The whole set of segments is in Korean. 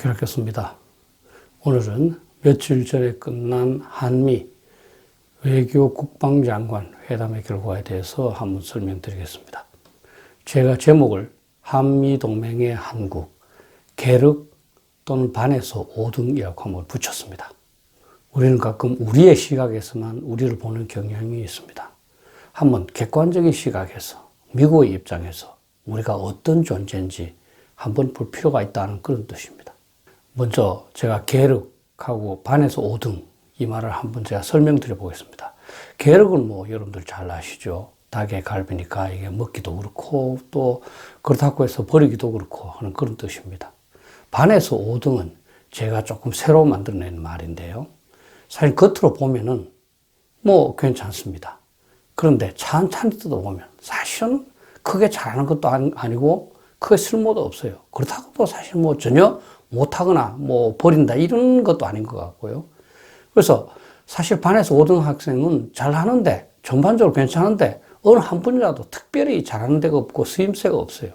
박현학교수입니다. 오늘은 며칠 전에 끝난 한미 외교 국방장관 회담의 결과에 대해서 한번 설명드리겠습니다. 제가 제목을 한미동맹의 한국, 계륵 또는 반에서 5등이라고 한번 붙였습니다. 우리는 가끔 우리의 시각에서만 우리를 보는 경향이 있습니다. 한번 객관적인 시각에서, 미국의 입장에서 우리가 어떤 존재인지 한번 볼 필요가 있다는 그런 뜻입니다. 먼저 제가 계륵하고 반에서 5등 이 말을 한번 제가 설명드려 보겠습니다. 계륵은 여러분들 잘 아시죠? 닭의 갈비니까 이게 먹기도 그렇고 또 그렇다고 해서 버리기도 그렇고 하는 그런 뜻입니다. 반에서 5등은 제가 조금 새로 만들어낸 말인데요. 사실 겉으로 보면은 괜찮습니다. 그런데 찬찬히 뜯어보면 사실은 크게 잘하는 것도 아니고 크게 쓸모도 없어요. 그렇다고 또 사실 전혀 못하거나 버린다 이런 것도 아닌 것 같고요. 그래서 사실 반에서 5등 학생은 잘하는데 전반적으로 괜찮은데 어느 한 분이라도 특별히 잘하는 데가 없고 쓰임새가 없어요.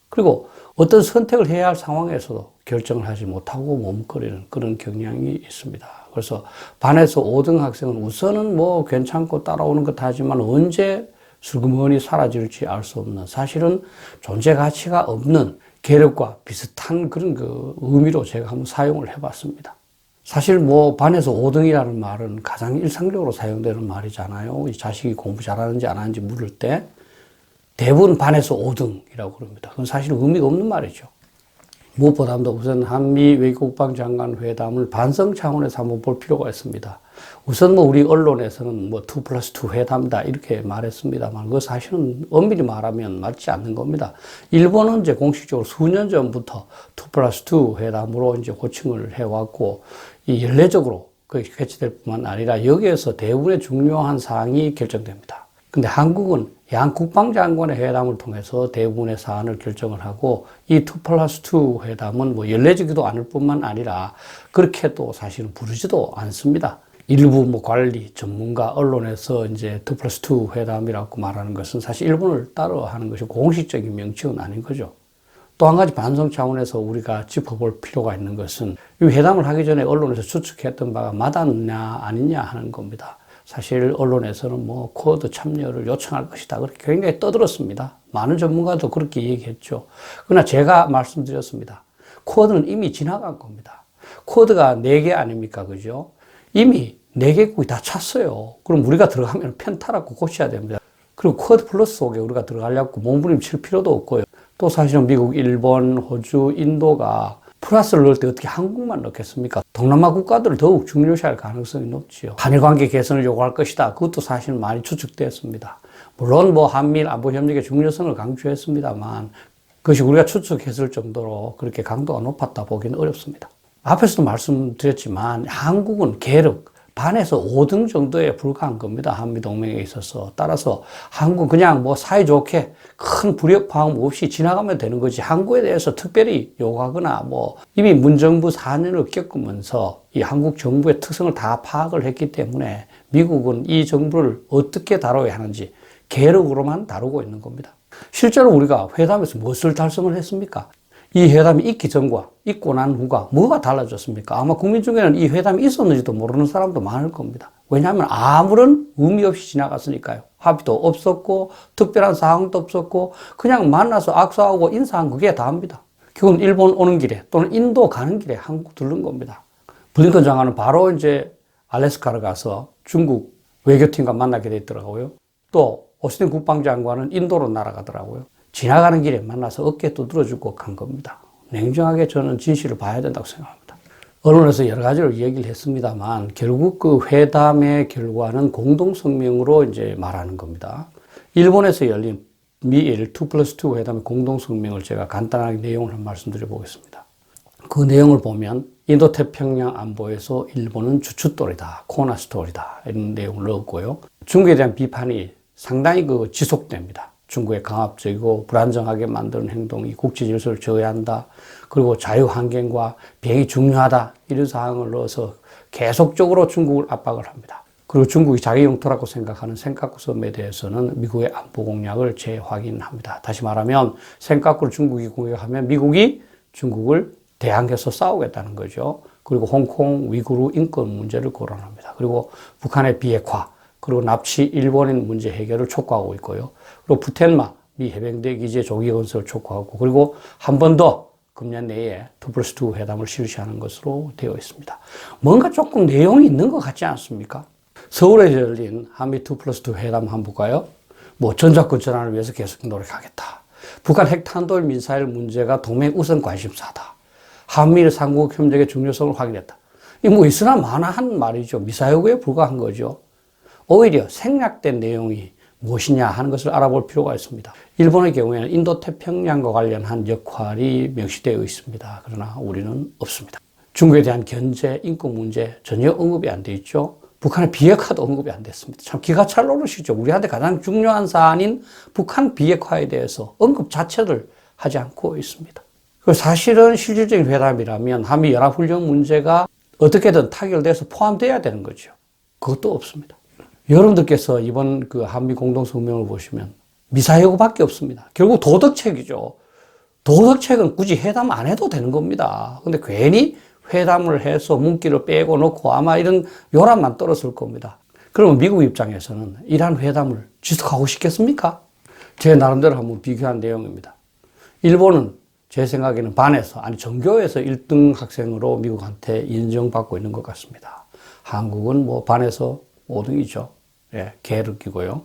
그리고 어떤 선택을 해야 할 상황에서도 결정을 하지 못하고 머뭇거리는 그런 경향이 있습니다. 그래서 반에서 5등 학생은 우선은 괜찮고 따라오는 것 하지만 언제 슬그머니 사라질지 알 수 없는, 사실은 존재 가치가 없는 계륵과 비슷한 그런 의미로 제가 한번 사용을 해봤습니다. 사실 반에서 5등이라는 말은 가장 일상적으로 사용되는 말이잖아요. 이 자식이 공부 잘하는지 안 하는지 물을 때 대부분 반에서 5등이라고 그럽니다. 그건 사실 의미가 없는 말이죠. 무엇보다도 우선 한미 외교국방장관 회담을 반성 차원에서 한번 볼 필요가 있습니다. 우선 우리 언론에서는 2+2 회담이다 이렇게 말했습니다만 그거 사실은 엄밀히 말하면 맞지 않는 겁니다. 일본은 이제 공식적으로 수년 전부터 2+2 회담으로 이제 호칭을 해왔고 이 연례적으로 그게 개최될 뿐만 아니라 여기에서 대부분의 중요한 사항이 결정됩니다. 근데 한국은 양 국방장관의 회담을 통해서 대부분의 사안을 결정을 하고 이 2+2 회담은 연례적이도 않을 뿐만 아니라 그렇게 또 사실은 부르지도 않습니다. 일부 관리, 전문가, 언론에서 이제 2+2 회담이라고 말하는 것은 사실 일본을 따라 하는 것이 공식적인 명칭은 아닌 거죠. 또 한 가지 반성 차원에서 우리가 짚어볼 필요가 있는 것은 이 회담을 하기 전에 언론에서 추측했던 바가 맞았냐 아니냐 하는 겁니다. 사실 언론에서는 쿼드 참여를 요청할 것이다 그렇게 굉장히 떠들었습니다. 많은 전문가도 그렇게 얘기했죠. 그러나 제가 말씀드렸습니다. 쿼드는 이미 지나간 겁니다. 쿼드가 4개 아닙니까? 그죠? 이미 4개국이 다 찼어요. 그럼 우리가 들어가면 편타라고 고쳐야 됩니다. 그리고 쿼드 플러스 속에 우리가 들어가려고 몸부림칠 필요도 없고요. 또 사실은 미국, 일본, 호주, 인도가 플러스를 넣을 때 어떻게 한국만 넣겠습니까? 동남아 국가들을 더욱 중요시할 가능성이 높지요. 한일 관계 개선을 요구할 것이다. 그것도 사실 많이 추측됐습니다. 물론 한미일 안보 협력의 중요성을 강조했습니다만 그것이 우리가 추측했을 정도로 그렇게 강도가 높았다 보기는 어렵습니다. 앞에서도 말씀드렸지만 한국은 계륵 반에서 5등 정도에 불과한 겁니다. 한미동맹에 있어서. 따라서 한국은 그냥 사이좋게 큰 불협화음 없이 지나가면 되는 거지 한국에 대해서 특별히 요구하거나 이미 문정부 4년을 겪으면서 이 한국 정부의 특성을 다 파악을 했기 때문에 미국은 이 정부를 어떻게 다뤄야 하는지 계륵으로만 다루고 있는 겁니다. 실제로 우리가 회담에서 무엇을 달성을 했습니까? 이 회담이 있기 전과 있고 난 후가 뭐가 달라졌습니까? 아마 국민 중에는 이 회담이 있었는지도 모르는 사람도 많을 겁니다. 왜냐하면 아무런 의미 없이 지나갔으니까요. 합의도 없었고 특별한 사항도 없었고 그냥 만나서 악수하고 인사한 그게 다입니다. 결국은 일본 오는 길에 또는 인도 가는 길에 한국 들른 겁니다. 블링컨 장관은 바로 이제 알래스카를 가서 중국 외교팀과 만나게 됐더라고요. 또 오스틴 국방장관은 인도로 날아가더라고요. 지나가는 길에 만나서 어깨 두드려주고 간 겁니다. 냉정하게 저는 진실을 봐야 된다고 생각합니다. 언론에서 여러 가지를 얘기를 했습니다만 결국 그 회담의 결과는 공동성명으로 이제 말하는 겁니다. 일본에서 열린 미일 2+2 회담의 공동성명을 제가 간단하게 내용을 한 말씀드려 보겠습니다. 그 내용을 보면 인도태평양 안보에서 일본은 주춧돌이다, 코너스톤이다 이런 내용을 넣었고요. 중국에 대한 비판이 상당히 지속됩니다. 중국의 강압적이고 불안정하게 만드는 행동이 국제 질서를 저해한다. 그리고 자유환경과 비행이 중요하다. 이런 사항을 넣어서 계속적으로 중국을 압박을 합니다. 그리고 중국이 자기 영토라고 생각하는 센카쿠 섬에 대해서는 미국의 안보 공약을 재확인합니다. 다시 말하면 센카쿠를 중국이 공격하면 미국이 중국을 대항해서 싸우겠다는 거죠. 그리고 홍콩 위구르 인권 문제를 거론합니다. 그리고 북한의 비핵화, 그리고 납치 일본인 문제 해결을 촉구하고 있고요. 그리고普天間미 해병대 기지의 조기 건설을 촉구하고, 그리고 한 번 더 금년 내에 2+2 회담을 실시하는 것으로 되어 있습니다. 뭔가 조금 내용이 있는 것 같지 않습니까? 서울에 열린 한미 2+2 회담 한번 볼까요? 뭐 전작권 전환을 위해서 계속 노력하겠다. 북한 핵탄도 미사일 문제가 동맹 우선 관심사다. 한미일 삼국 협력의 중요성을 확인했다. 이 뭐 있으나 마나한 말이죠. 미사여구에 불과한 거죠. 오히려 생략된 내용이 무엇이냐 하는 것을 알아볼 필요가 있습니다. 일본의 경우에는 인도태평양과 관련한 역할이 명시되어 있습니다. 그러나 우리는 없습니다. 중국에 대한 견제, 인권 문제 전혀 언급이 안 돼 있죠. 북한의 비핵화도 언급이 안 됐습니다. 참 기가 찰 노릇이죠. 우리한테 가장 중요한 사안인 북한 비핵화에 대해서 언급 자체를 하지 않고 있습니다. 사실은 실질적인 회담이라면 한미 연합훈련 문제가 어떻게든 타결돼서 포함되어야 되는 거죠. 그것도 없습니다. 여러분들께서 이번 그 한미 공동성명을 보시면 미사여구밖에 없습니다. 결국 도덕책이죠. 도덕책은 굳이 회담 안 해도 되는 겁니다. 근데 괜히 회담을 해서 문기를 빼고 놓고 아마 이런 요란만 떨었을 겁니다. 그러면 미국 입장에서는 이러한 회담을 지속하고 싶겠습니까? 제 나름대로 한번 비교한 내용입니다. 일본은 제 생각에는 반에서, 아니 전교에서 1등 학생으로 미국한테 인정받고 있는 것 같습니다. 한국은 뭐 반에서 5등이죠. 예, 개를 끼고요.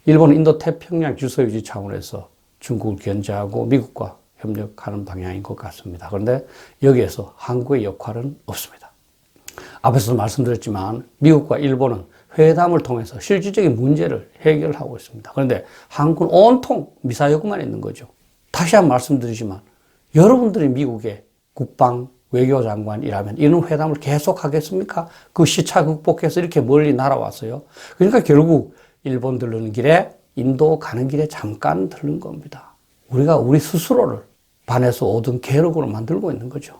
일본은 인도태평양 질서유지 차원에서 중국을 견제하고 미국과 협력하는 방향인 것 같습니다. 그런데 여기에서 한국의 역할은 없습니다. 앞에서도 말씀드렸지만 미국과 일본은 회담을 통해서 실질적인 문제를 해결하고 있습니다. 그런데 한국은 온통 미사여구만 있는 거죠. 다시 한번 말씀드리지만 여러분들이 미국의 국방 외교장관이라면 이런 회담을 계속 하겠습니까? 그 시차 극복해서 이렇게 멀리 날아왔어요. 그러니까 결국 일본 들르는 길에 인도 가는 길에 잠깐 들른 겁니다. 우리가 우리 스스로를 반에서 5등 계력으로 만들고 있는 거죠.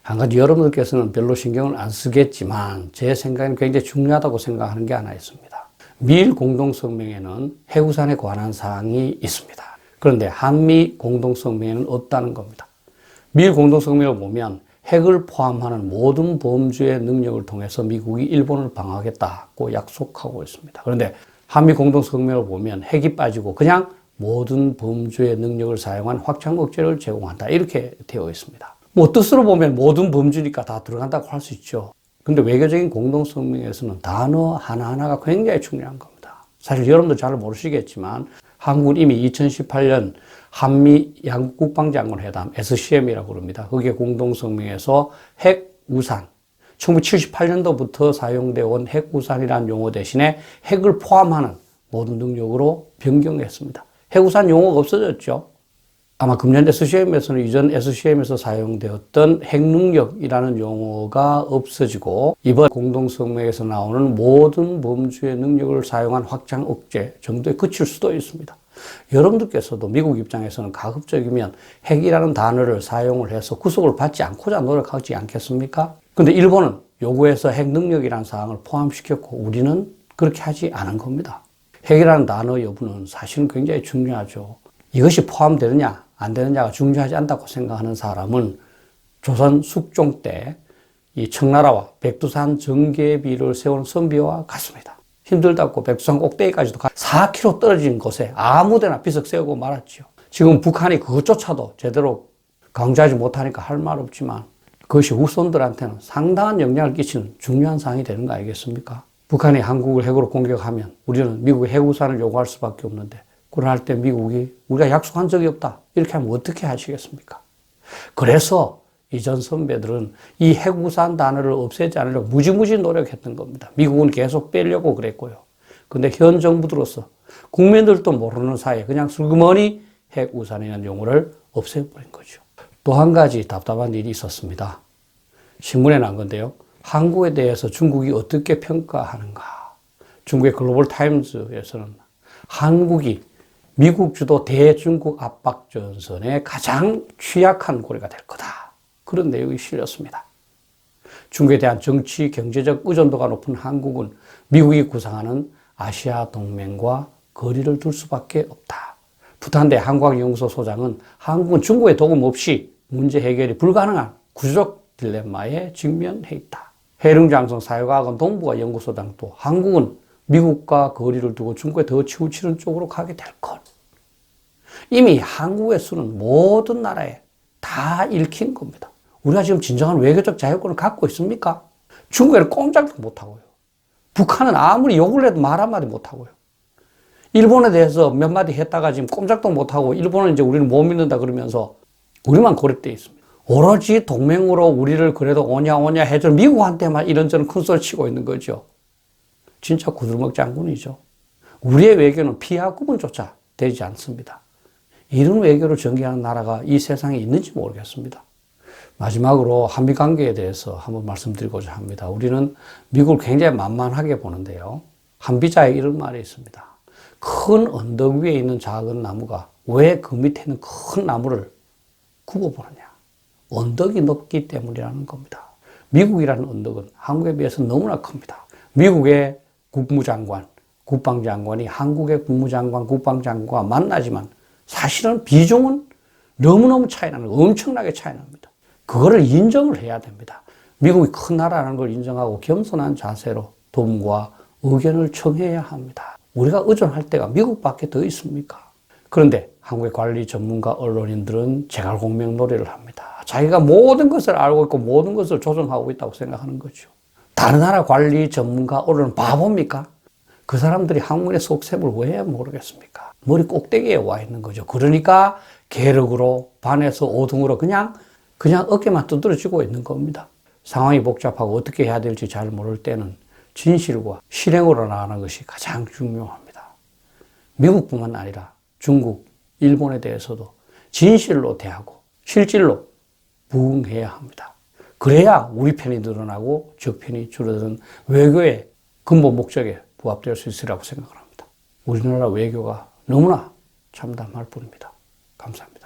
한 가지 여러분들께서는 별로 신경을 안 쓰겠지만 제 생각에는 굉장히 중요하다고 생각하는 게 하나 있습니다. 미일 공동성명에는 해구산에 관한 사항이 있습니다. 그런데 한미 공동성명에는 없다는 겁니다. 미일 공동성명을 보면 핵을 포함하는 모든 범주의 능력을 통해서 미국이 일본을 방어하겠다고 약속하고 있습니다. 그런데 한미 공동성명을 보면 핵이 빠지고 그냥 모든 범주의 능력을 사용한 확장 억제를 제공한다. 이렇게 되어 있습니다. 뭐 뜻으로 보면 모든 범주니까 다 들어간다고 할 수 있죠. 근데 외교적인 공동성명에서는 단어 하나하나가 굉장히 중요한 겁니다. 사실 여러분도 잘 모르시겠지만 한국은 이미 2018년 한미 양국 국방장관 회담 SCM이라고 그럽니다. 거기에 공동성명에서 핵우산, 1978년도부터 사용되어 온 핵우산이라는 용어 대신에 핵을 포함하는 모든 능력으로 변경했습니다. 핵우산 용어가 없어졌죠. 아마 금년 SCM에서는 이전 SCM에서 사용되었던 핵능력이라는 용어가 없어지고 이번 공동성명에서 나오는 모든 범주의 능력을 사용한 확장 억제 정도에 그칠 수도 있습니다. 여러분들께서도 미국 입장에서는 가급적이면 핵이라는 단어를 사용을 해서 구속을 받지 않고자 노력하지 않겠습니까? 근데 일본은 요구해서 핵능력이라는 사항을 포함시켰고 우리는 그렇게 하지 않은 겁니다. 핵이라는 단어 여부는 사실은 굉장히 중요하죠. 이것이 포함되느냐 안 되느냐가 중요하지 않다고 생각하는 사람은 조선 숙종 때 이 청나라와 백두산 전개비를 세우는 선비와 같습니다. 힘들다고 백두산 꼭대기까지도 4km 떨어진 곳에 아무데나 비석 세우고 말았죠. 지금 북한이 그것조차도 제대로 강조하지 못하니까 할 말 없지만 그것이 후손들한테는 상당한 영향을 끼치는 중요한 사항이 되는 거 아니겠습니까? 북한이 한국을 핵으로 공격하면 우리는 미국의 핵우산을 요구할 수밖에 없는데 그걸 할 때 미국이 우리가 약속한 적이 없다. 이렇게 하면 어떻게 하시겠습니까? 그래서 이전 선배들은 이 핵우산 단어를 없애지 않으려고 무지무지 노력했던 겁니다. 미국은 계속 빼려고 그랬고요. 근데 현 정부들로서 국민들도 모르는 사이에 그냥 슬그머니 핵우산이라는 용어를 없애버린 거죠. 또 한 가지 답답한 일이 있었습니다. 신문에 난 건데요. 한국에 대해서 중국이 어떻게 평가하는가. 중국의 글로벌 타임즈에서는 한국이 미국 주도 대중국 압박 전선에 가장 취약한 고리가 될 거다. 그런 내용이 실렸습니다. 중국에 대한 정치, 경제적 의존도가 높은 한국은 미국이 구상하는 아시아 동맹과 거리를 둘 수밖에 없다. 부탄대 한국연구소 소장은 한국은 중국의 도움 없이 문제 해결이 불가능한 구조적 딜레마에 직면해 있다. 해룡장성 사회과학원 동북아 연구소장 또 한국은 미국과 거리를 두고 중국에 더 치우치는 쪽으로 가게 될 것. 이미 한국의 수는 모든 나라에 다 읽힌 겁니다. 우리가 지금 진정한 외교적 자유권을 갖고 있습니까? 중국에는 꼼짝도 못하고요. 북한은 아무리 욕을 해도 말 한마디 못하고요. 일본에 대해서 몇 마디 했다가 지금 꼼짝도 못하고 일본은 이제 우리는 못 믿는다 그러면서 우리만 고립되어 있습니다. 오로지 동맹으로 우리를 그래도 오냐 해줘 미국한테만 이런저런 큰 소리 치고 있는 거죠. 진짜 구두먹 장군이죠. 우리의 외교는 피하 구분조차 되지 않습니다. 이런 외교를 전개하는 나라가 이 세상에 있는지 모르겠습니다. 마지막으로 한미 관계에 대해서 한번 말씀드리고자 합니다. 우리는 미국을 굉장히 만만하게 보는데요. 한비자에 이런 말이 있습니다. 큰 언덕 위에 있는 작은 나무가 왜 그 밑에 있는 큰 나무를 굽어보느냐. 언덕이 높기 때문이라는 겁니다. 미국이라는 언덕은 한국에 비해서 너무나 큽니다. 미국의 국무장관, 국방장관이 한국의 국무장관, 국방장관과 만나지만 사실은 비중은 너무너무 차이 나는 거예요. 엄청나게 차이 납니다. 그거를 인정을 해야 됩니다. 미국이 큰 나라라는 걸 인정하고 겸손한 자세로 도움과 의견을 청해야 합니다. 우리가 의존할 때가 미국밖에 더 있습니까? 그런데 한국의 관리 전문가 언론인들은 제갈공명 놀이를 합니다. 자기가 모든 것을 알고 있고 모든 것을 조정하고 있다고 생각하는 거죠. 다른 나라 관리 전문가 언론은 바보입니까? 그 사람들이 한국의 속셈을 왜 모르겠습니까? 머리 꼭대기에 와 있는 거죠. 그러니까 계륵으로 반해서 오등으로 그냥 어깨만 두드러지고 있는 겁니다. 상황이 복잡하고 어떻게 해야 될지 잘 모를 때는 진실과 실행으로 나가는 것이 가장 중요합니다. 미국뿐만 아니라 중국, 일본에 대해서도 진실로 대하고 실질로 부응해야 합니다. 그래야 우리 편이 늘어나고 적편이 줄어드는 외교의 근본 목적에 부합될 수 있으리라고 생각을 합니다. 우리나라 외교가 너무나 참담할 뿐입니다. 감사합니다.